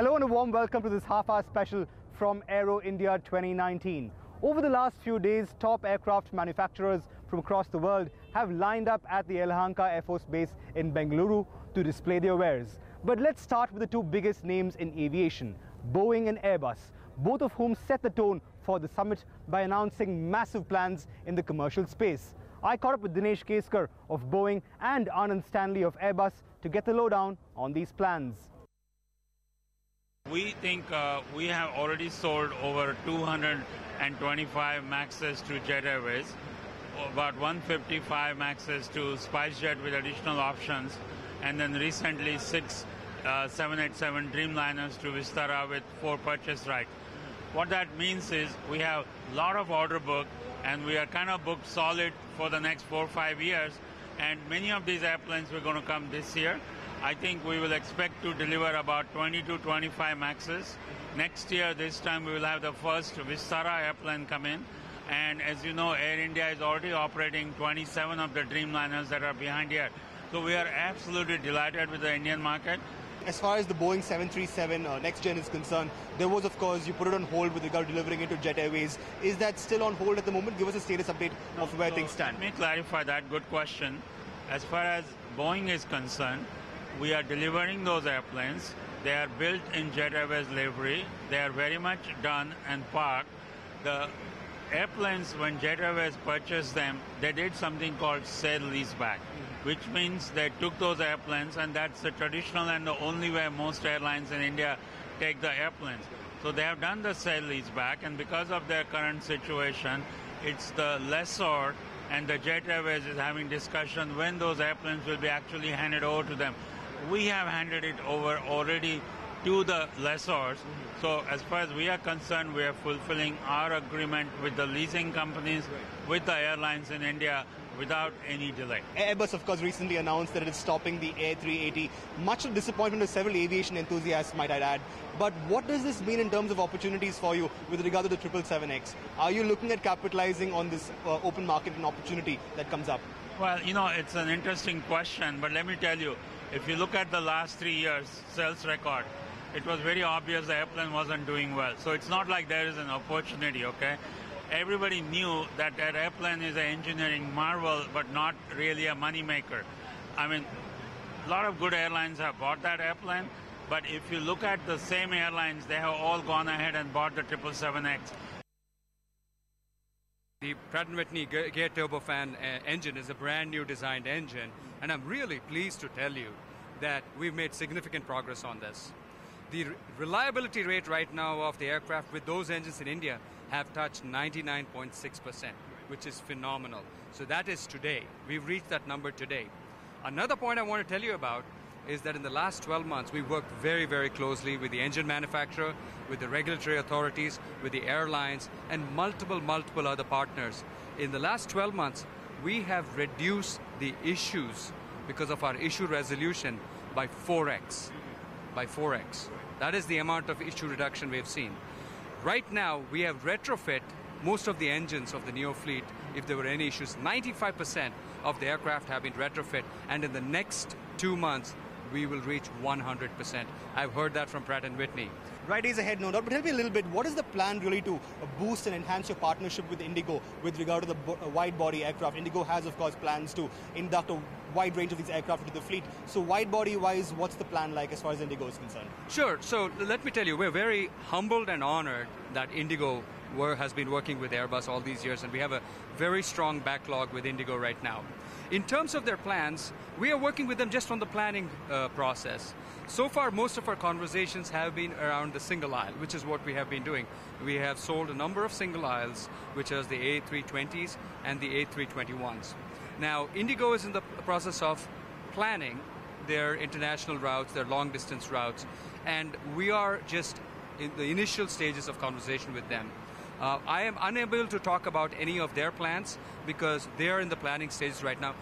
Hello and a warm welcome to this half-hour special from Aero India 2019. Over the last few days, top aircraft manufacturers from across the world have lined up at the Yelahanka Air Force Base in Bengaluru to display their wares. But let's start with the two biggest names in aviation, Boeing and Airbus, both of whom set the tone for the summit by announcing massive plans in the commercial space. I caught up with Dinesh Keskar of Boeing and Anand Stanley of Airbus to get the lowdown on these plans. We think we have already sold over 225 Maxes to Jet Airways, about 155 Maxes to SpiceJet with additional options, and then recently 6 787 Dreamliners to Vistara with 4 purchase rights. What that means is we have a lot of order book and we are kind of booked solid for the next 4 or 5 years, and many of these airplanes are going to come this year. I think we will expect to deliver about 20 to 25 Maxes. Next year, this time, we will have the first Vistara airplane come in. And as you know, Air India is already operating 27 of the Dreamliners that are behind here. So we are absolutely delighted with the Indian market. As far as the Boeing 737 next gen is concerned, there was, of course, you put it on hold with regard to delivering it to Jet Airways. Is that still on hold at the moment? Give us a status update of where things stand. Let me clarify that. Good question. As far as Boeing is concerned, we are delivering those airplanes. They are built in Jet Airways livery. They are very much done and parked. The airplanes, when Jet Airways purchased them, they did something called sale-leaseback, which means they took those airplanes, and that's the traditional and the only way most airlines in India take the airplanes. So they have done the sale-leaseback, and because of their current situation, it's the lessor and the Jet Airways is having discussion when those airplanes will be actually handed over to them. We have handed it over already to the lessors. So as far as we are concerned, we are fulfilling our agreement with the leasing companies, with the airlines in India, without any delay. Airbus, of course, recently announced that it is stopping the A380. Much of disappointment of several aviation enthusiasts, might I add. But what does this mean in terms of opportunities for you with regard to the 777X? Are you looking at capitalizing on this open market and opportunity that comes up? Well, you know, it's an interesting question, but let me tell you, if you look at the last 3 years sales record, it was very obvious the airplane wasn't doing well. So it's not like there is an opportunity, okay? Everybody knew that that airplane is an engineering marvel, but not really a money maker. I mean, a lot of good airlines have bought that airplane, but if you look at the same airlines, they have all gone ahead and bought the 777X. The Pratt & Whitney Gear Turbofan engine is a brand new designed engine, and I'm really pleased to tell you that we've made significant progress on this. The reliability rate right now of the aircraft with those engines in India have touched 99.6%, which is phenomenal. So that is today. We've reached that number today. Another point I want to tell you about is that in the last 12 months, we've worked very, very closely with the engine manufacturer, with the regulatory authorities, with the airlines, and multiple other partners. In the last 12 months, we have reduced the issues because of our issue resolution by 4x. By 4x. That is the amount of issue reduction we have seen. Right now, we have retrofit most of the engines of the Neo fleet. If there were any issues, 95% of the aircraft have been retrofit, and in the next 2 months, we will reach 100%. I've heard that from Pratt & Whitney. Right days ahead, no doubt, but help me a little bit. What is the plan really to boost and enhance your partnership with Indigo with regard to the wide-body aircraft? Indigo has, of course, plans to induct a wide range of these aircraft into the fleet. So wide-body-wise, what's the plan like as far as Indigo is concerned? Sure. So let me tell you, we're very humbled and honored that Indigo has been working with Airbus all these years, and we have a very strong backlog with Indigo right now. In terms of their plans, we are working with them just on the planning process. So far, most of our conversations have been around the single aisle, which is what we have been doing. We have sold a number of single aisles, which is the A320s and the A321s. Now, Indigo is in the process of planning their international routes, their long-distance routes, and we are just in the initial stages of conversation with them. I am unable to talk about any of their plans because they are in the planning stages right now.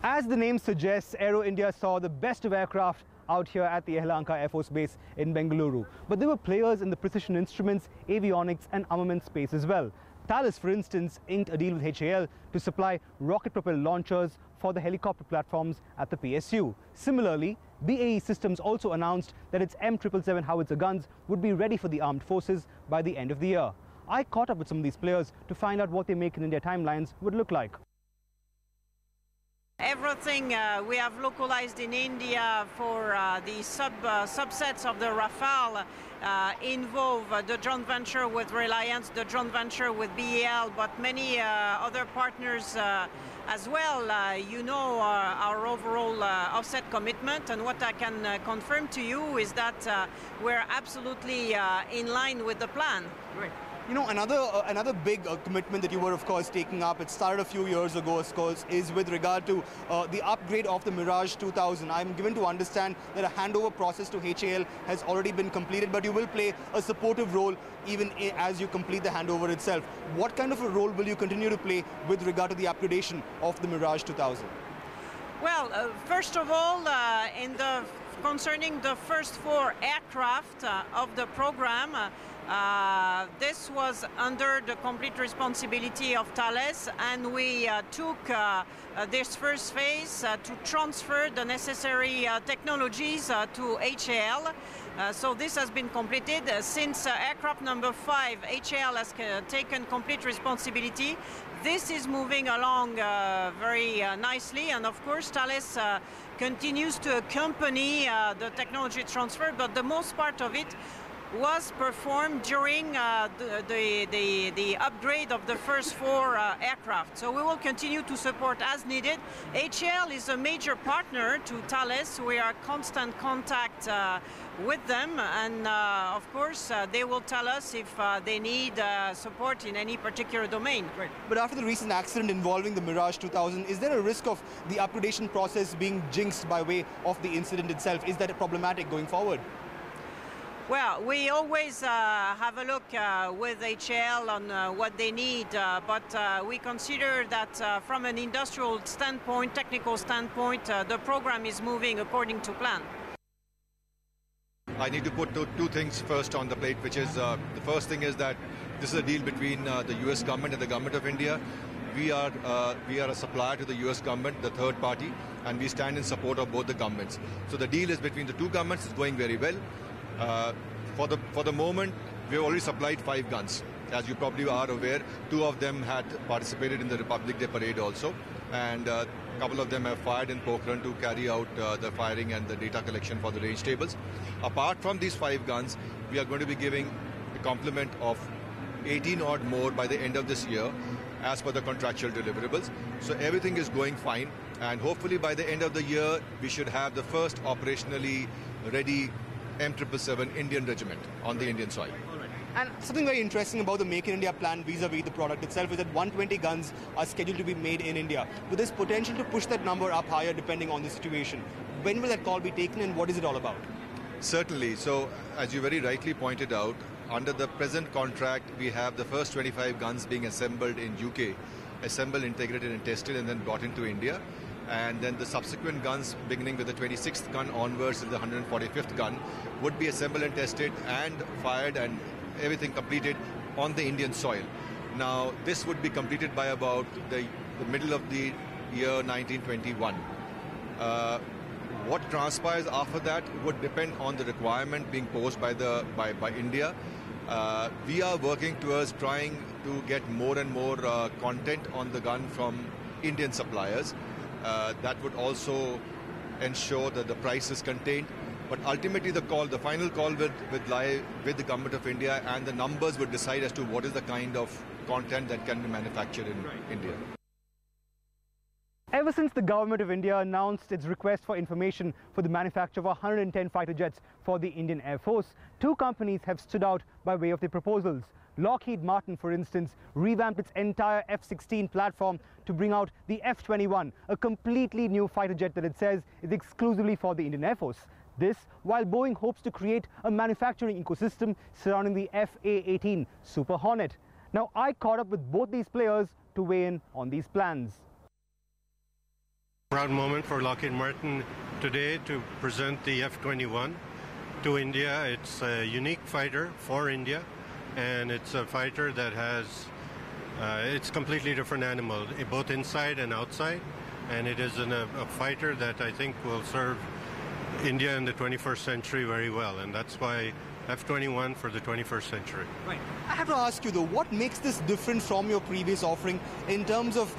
As the name suggests, Aero India saw the best of aircraft out here at the Yelahanka Air Force Base in Bengaluru. But there were players in the precision instruments, avionics and armament space as well. Thales, for instance, inked a deal with HAL to supply rocket-propelled launchers for the helicopter platforms at the PSU. Similarly, BAE Systems also announced that its M777 howitzer guns would be ready for the armed forces by the end of the year. I caught up with some of these players to find out what they make in India timelines would look like. Everything we have localized in India for the subsets of the Rafale involve the joint venture with Reliance, the joint venture with BAL, but many other partners as well. You know our overall offset commitment, and what I can confirm to you is that we're absolutely in line with the plan. Right. You know, another big commitment that you were, of course, taking up, it started a few years ago, of course, is with regard to the upgrade of the Mirage 2000. I'm given to understand that a handover process to HAL has already been completed, but you will play a supportive role even as you complete the handover itself. What kind of a role will you continue to play with regard to the upgradation of the Mirage 2000? Well, first of all, concerning the first 4 aircraft of the program, this was under the complete responsibility of Thales, and we took this first phase to transfer the necessary technologies to HAL. So this has been completed. Since aircraft number 5, HAL has taken complete responsibility. This is moving along very nicely, and of course Thales continues to accompany the technology transfer, but the most part of it was performed during the upgrade of the first 4 aircraft. So we will continue to support as needed. HAL is a major partner to Thales. We are in constant contact with them, and of course they will tell us if they need support in any particular domain. Right. But after the recent accident involving the Mirage 2000, is there a risk of the upgradation process being jinxed by way of the incident itself? Is that problematic going forward? Well, we always have a look with HAL on what they need, but we consider that from an industrial standpoint, technical standpoint, the program is moving according to plan. I need to put two things first on the plate, which is the first thing is that this is a deal between the US government and the government of India. We are a supplier to the US government, the third party, and we stand in support of both the governments. So the deal is between the two governments. It's going very well. For the moment, we've already supplied 5 guns. As you probably are aware, 2 of them had participated in the Republic Day parade also, and a couple of them have fired in Pokhran to carry out the firing and the data collection for the range tables. Apart from these 5 guns, we are going to be giving a complement of 18 odd more by the end of this year as per the contractual deliverables. So everything is going fine, and hopefully by the end of the year, we should have the first operationally ready M777 Indian regiment on the Indian soil. And something very interesting about the Make in India plan vis-a-vis the product itself is that 120 guns are scheduled to be made in India, with this potential to push that number up higher depending on the situation. When will that call be taken, and what is it all about? Certainly. So, as you very rightly pointed out, under the present contract, we have the first 25 guns being assembled in UK, assembled, integrated and tested, and then brought into India. And then the subsequent guns, beginning with the 26th gun onwards to the 145th gun, would be assembled and tested and fired and everything completed on the Indian soil. Now, this would be completed by about the middle of the year 1921. What transpires after that would depend on the requirement being posed by India. We are working towards trying to get more and more content on the gun from Indian suppliers. That would also ensure that the price is contained. But ultimately the final call would lie with the government of India, and the numbers would decide as to what is the kind of content that can be manufactured in India. Ever since the government of India announced its request for information for the manufacture of 110 fighter jets for the Indian Air Force, 2 companies have stood out by way of their proposals. Lockheed Martin, for instance, revamped its entire F-16 platform to bring out the F-21, a completely new fighter jet that it says is exclusively for the Indian Air Force. This, while Boeing hopes to create a manufacturing ecosystem surrounding the FA-18 Super Hornet. Now, I caught up with both these players to weigh in on these plans. Proud moment for Lockheed Martin today to present the F-21 to India. It's a unique fighter for India, and it's a fighter that has, it's a completely different animal, both inside and outside, and it is a fighter that I think will serve India in the 21st century very well, and that's why F-21 for the 21st century. Right. I have to ask you though, what makes this different from your previous offering in terms of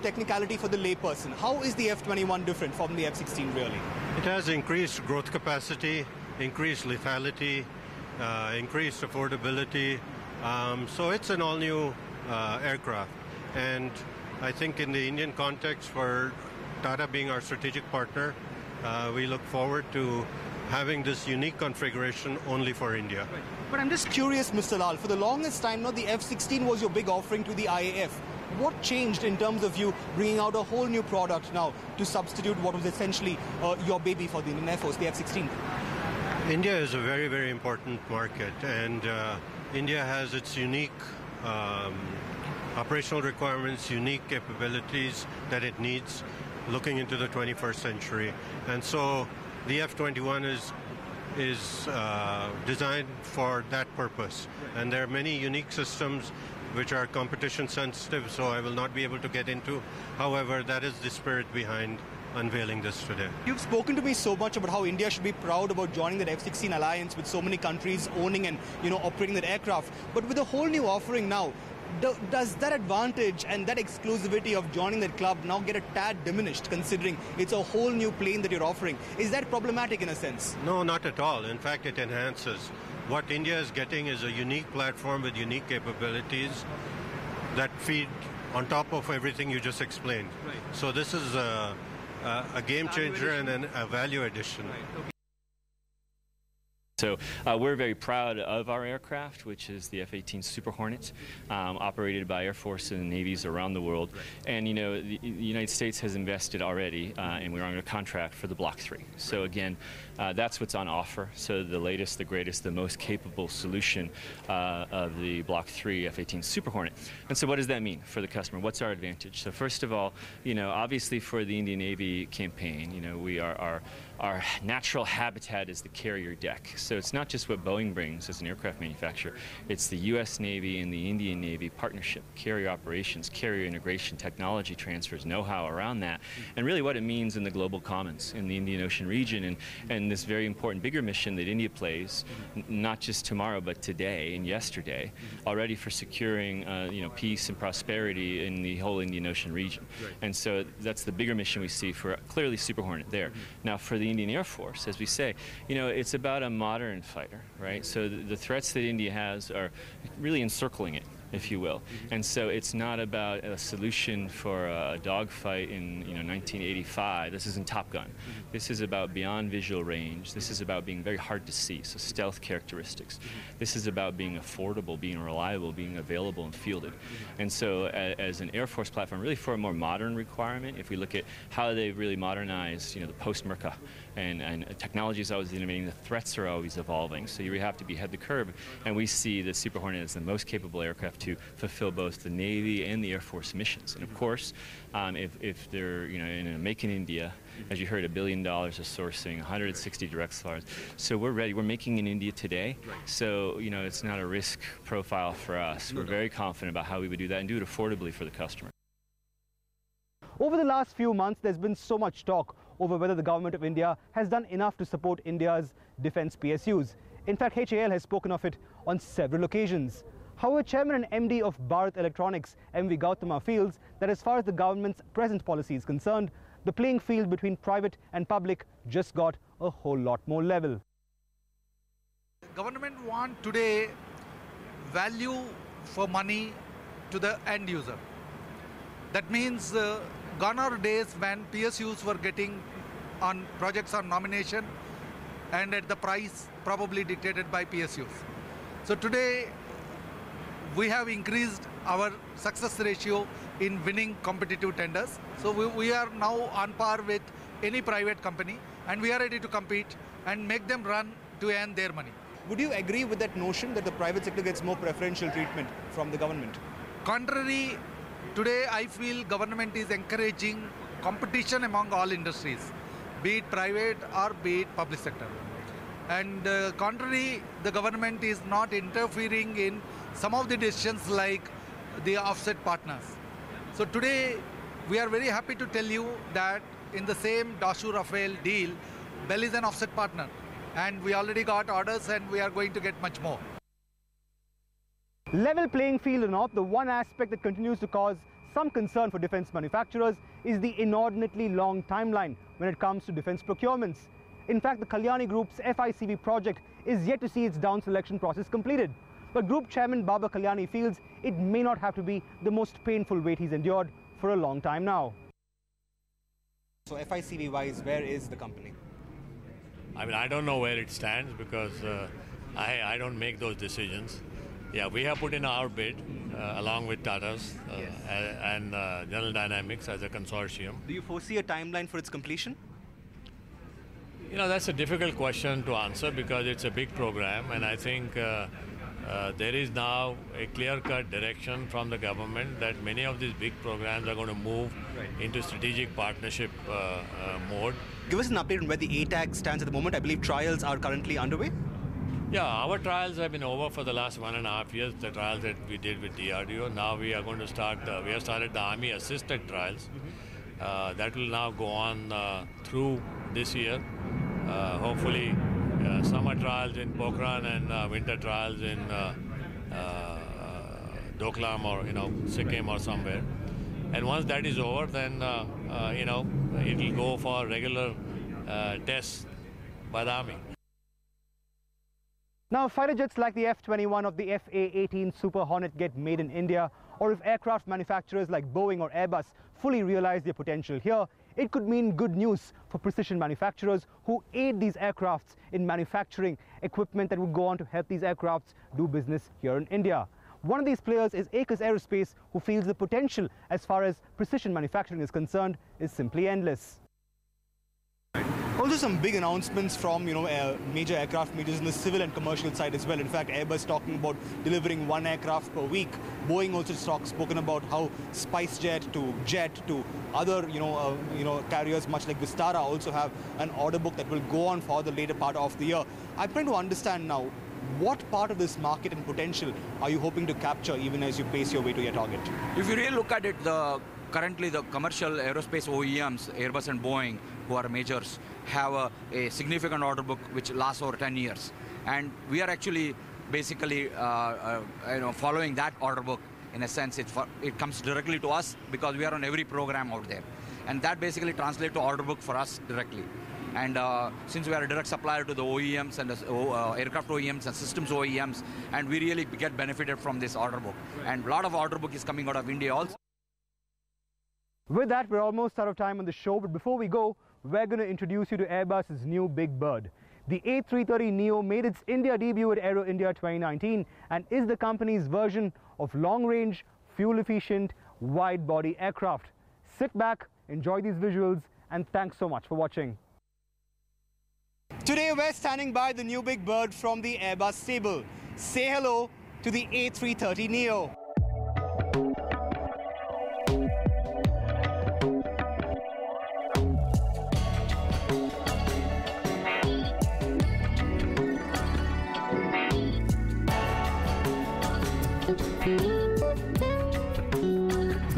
technicality for the layperson? How is the F-21 different from the F-16 really? It has increased growth capacity, increased lethality, increased affordability. So it's an all-new aircraft. And I think in the Indian context, for Tata being our strategic partner, we look forward to having this unique configuration only for India. Right. But I'm just curious, Mr. Lal, for the longest time, the F-16 was your big offering to the IAF. What changed in terms of you bringing out a whole new product now to substitute what was essentially your baby for the Indian Air Force, the F-16? India is a very, very important market, and India has its unique operational requirements, unique capabilities that it needs looking into the 21st century. And so the F-21 is designed for that purpose. And there are many unique systems which are competition sensitive, so I will not be able to get into. However, that is the spirit behind unveiling this today. You've spoken to me so much about how India should be proud about joining that F-16 alliance with so many countries owning and operating that aircraft. But with a whole new offering now, does that advantage and that exclusivity of joining that club now get a tad diminished, considering it's a whole new plane that you're offering? Is that problematic in a sense? No, not at all. In fact, it enhances. What India is getting is a unique platform with unique capabilities that feed on top of everything you just explained. Right. So this is a game changer and a value addition. Right. Okay. So we're very proud of our aircraft, which is the F-18 Super Hornet, operated by Air Force and Navies around the world. Right. And the United States has invested already, and we're on a contract for the Block 3. So again, that's what's on offer. So the latest, the greatest, the most capable solution of the Block 3 F-18 Super Hornet. And so what does that mean for the customer? What's our advantage? So first of all, obviously for the Indian Navy campaign, we are our natural habitat is the carrier deck. So it's not just what Boeing brings as an aircraft manufacturer, it's the US Navy and the Indian Navy partnership, carrier operations, carrier integration, technology transfers, know-how around that, and really what it means in the global commons in the Indian Ocean region, and this very important bigger mission that India plays, not just tomorrow but today and yesterday, already for securing peace and prosperity in the whole Indian Ocean region. Right. And so that's the bigger mission we see for clearly Super Hornet there. Now for the Indian Air Force, as we say, it's about a modern fighter, right? So the threats that India has are really encircling it, if you will. And so it's not about a solution for a dogfight in 1985. This isn't Top Gun. This is about beyond visual range. This is about being very hard to see, so stealth characteristics. This is about being affordable, being reliable, being available and fielded. And so as an Air Force platform, really for a more modern requirement, if we look at how they've really modernized, the post-Merca, and technology is always innovating, the threats are always evolving. So you have to be ahead of the curve, and we see the Super Hornet as the most capable aircraft to fulfill both the Navy and the Air Force missions. And of course, if they're in a Make in India, as you heard, $1 billion of sourcing, 160 direct suppliers. So we're ready. We're making in India today. Right. So it's not a risk profile for us. We're very confident about how we would do that and do it affordably for the customer. Over the last few months, there's been so much talk over whether the government of India has done enough to support India's defense PSUs. In fact, HAL has spoken of it on several occasions. However, Chairman and MD of Bharat Electronics, M.V. Gautama, feels that as far as the government's present policy is concerned, the playing field between private and public just got a whole lot more level. Government want today value for money to the end user. That means gone are days when PSUs were getting on projects on nomination and at the price probably dictated by PSUs. So today we have increased our success ratio in winning competitive tenders. So we are now on par with any private company, and we are ready to compete and make them run to earn their money. Would you agree with that notion that the private sector gets more preferential treatment from the government? Contrary, today I feel government is encouraging competition among all industries, be it private or be it public sector. And contrary, the government is not interfering in some of the decisions like the offset partners. So today we are very happy to tell you that in the same Dashu Rafale deal, BEL is an offset partner, and we already got orders and we are going to get much more. Level playing field or not, the one aspect that continues to cause some concern for defence manufacturers is the inordinately long timeline when it comes to defence procurements. In fact, the Kalyani Group's FICV project is yet to see its down selection process completed. But Group Chairman Baba Kalyani feels it may not have to be the most painful wait he's endured for a long time now. So FICV wise, where is the company? I mean, I don't know where it stands because I don't make those decisions. Yeah, we have put in our bid along with Tata's and General Dynamics as a consortium. Do you foresee a timeline for its completion? You know, that's a difficult question to answer because it's a big program, and I think there is now a clear-cut direction from the government that many of these big programs are going to move into strategic partnership mode. Give us an update on where the ATAG stands at the moment. I believe trials are currently underway. Yeah, our trials have been over for the last 1.5 years, the trials that we did with DRDO. Now we are going to start, we have started the Army-assisted trials. That will now go on through this year. Hopefully, summer trials in Pokhran and winter trials in Doklam or, Sikkim or somewhere. And once that is over, then, it will go for regular tests by the Army. Now, if fighter jets like the F-21 of the FA-18 Super Hornet get made in India, or if aircraft manufacturers like Boeing or Airbus fully realize their potential here, it could mean good news for precision manufacturers who aid these aircrafts in manufacturing equipment that would go on to help these aircrafts do business here in India. One of these players is Aegis Aerospace, who feels the potential as far as precision manufacturing is concerned is simply endless. Also some big announcements from major aircraft majors in the civil and commercial side as well. In fact, Airbus talking about delivering 1 aircraft per week. Boeing also spoken about how SpiceJet to Jet to other carriers much like Vistara also have an order book that will go on for the later part of the year. I'm trying to understand now, what part of this market and potential are you hoping to capture even as you pace your way to your target? If you really look at it, currently the commercial aerospace OEMs, Airbus and Boeing, who are majors, have a significant order book which lasts over 10 years. And we are actually basically following that order book. In a sense, it comes directly to us because we are on every program out there. And that basically translates to order book for us directly. And since we are a direct supplier to the OEMs and the aircraft OEMs and systems OEMs, and we really get benefited from this order book. And a lot of order book is coming out of India also. With that, we're almost out of time on the show, but before we go, we're going to introduce you to Airbus's new big bird. The A330neo made its India debut at Aero India 2019 and is the company's version of long-range, fuel-efficient, wide-body aircraft. Sit back, enjoy these visuals, and thanks so much for watching. Today, we're standing by the new big bird from the Airbus stable. Say hello to the A330neo.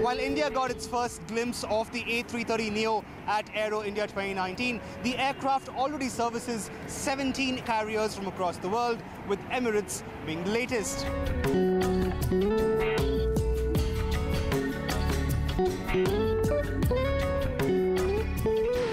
While India got its first glimpse of the A330neo at Aero India 2019, the aircraft already services 17 carriers from across the world, with Emirates being the latest.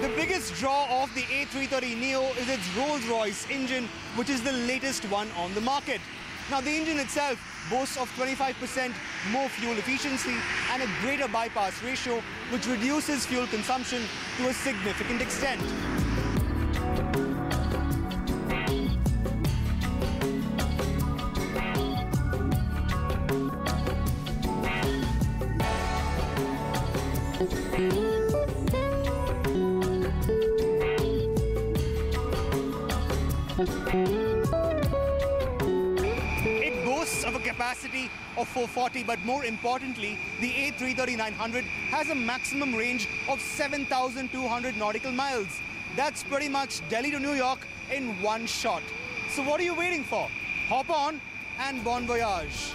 The biggest draw of the A330neo is its Rolls-Royce engine, which is the latest one on the market. Now, the engine itself boasts of 25% more fuel efficiency and a greater bypass ratio, which reduces fuel consumption to a significant extent. Of a capacity of 440, but more importantly, the A330-900 has a maximum range of 7,200 nautical miles. That's pretty much Delhi to New York in one shot. So what are you waiting for? Hop on and bon voyage.